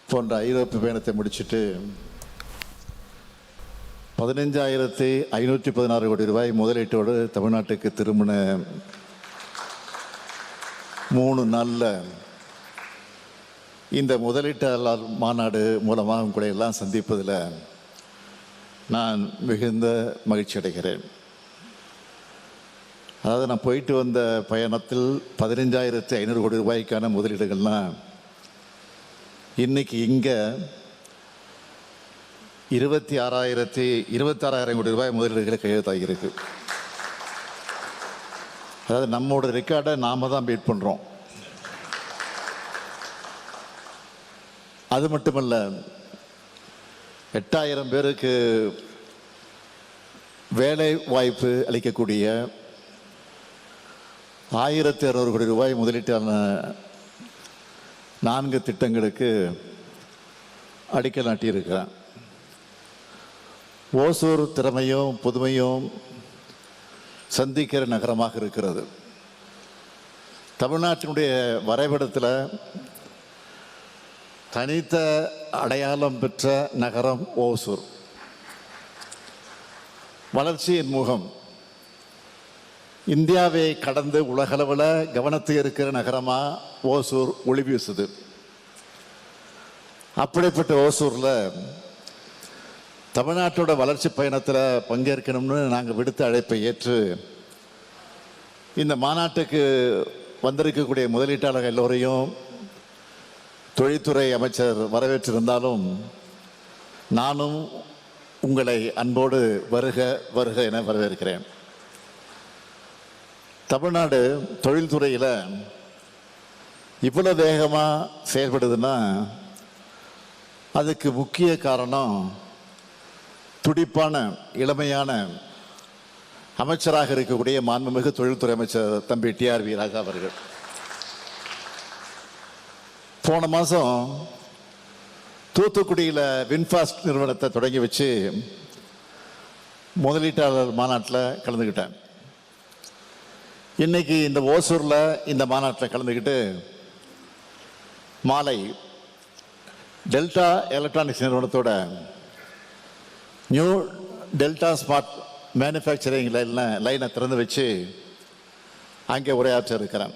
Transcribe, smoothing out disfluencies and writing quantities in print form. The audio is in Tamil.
போன்ற ஐரோப்பிய பயணத்தை முடிச்சுட்டு 15,516 கோடி ரூபாய் முதலீட்டோடு தமிழ்நாட்டுக்கு திரும்பின 3 நாளில் இந்த முதலீட்டாளர் மாநாடு மூலமாக உங்களை எல்லாம் சந்திப்பதில் நான் மிகுந்த மகிழ்ச்சி அடைகிறேன். அதாவது நான் போயிட்டு வந்த பயணத்தில் 15,500 கோடி ரூபாய்க்கான முதலீடுகள்லாம் இன்னைக்கு இங்கே 26,000 கோடி ரூபாய் முதலீடுகளை கையெழுத்தாகியிருக்கு. அதாவது நம்மளோட ரெக்கார்டை நாம தான் பீட் பண்ணுறோம். அது மட்டுமல்ல, 8,000 பேருக்கு வேலை வாய்ப்பு அளிக்கக்கூடிய 1,200 கோடி ரூபாய் முதலீட்டான 4 திட்டங்களுக்கு அடிக்கல் நாட்டியிருக்கிறேன். ஓசூர் திறமையும் புதுமையும் சந்திக்கிற நகரமாக இருக்கிறது. தமிழ்நாட்டினுடைய வரைபடத்தில் தனித்த அடையாளம் பெற்ற நகரம் ஓசூர். வளர்ச்சியின் முகம். இந்தியாவை கடந்து உலகளவில் கவனத்தில் இருக்கிற நகரமாக ஓசூர் ஒளி வீசுது. அப்படிப்பட்ட ஓசூரில் தமிழ்நாட்டோட வளர்ச்சி பயணத்தில் பங்கேற்கணும்னு நாங்கள் விடுத்த அழைப்பை ஏற்று இந்த மாநாட்டுக்கு வந்திருக்கக்கூடிய முதலீட்டாளர்கள் எல்லோரையும் தொழில்துறை அமைச்சர் வரவேற்றிருந்தாலும் நானும் உங்களை அன்போடு வருக வருக என வரவேற்கிறேன். தமிழ்நாடு தொழில்துறையில் இவ்வளோ வேகமாக செயல்படுதுன்னா அதுக்கு முக்கிய காரணம் துடிப்பான இளமையான அமைச்சராக இருக்கக்கூடிய மாண்புமிகு தொழில்துறை அமைச்சர் தம்பி டிஆர்வி ராஜா அவர்கள். போன மாதம் தூத்துக்குடியில் வின்ஃபாஸ்ட் நிறுவனத்தை தொடங்கி வச்சு முதலீட்டாளர் மாநாட்டில் கலந்துக்கிட்டேன். இன்னைக்கு இந்த ஓசூரில் இந்த மாநாட்டில் கலந்துக்கிட்டு மாலை டெல்டா எலக்ட்ரானிக்ஸ் நிறுவனத்தோட நியூ டெல்டா ஸ்மார்ட் மேனுஃபேக்சரிங் லைனை திறந்து வச்சு அங்கே உரையாற்ற இருக்கிறேன்.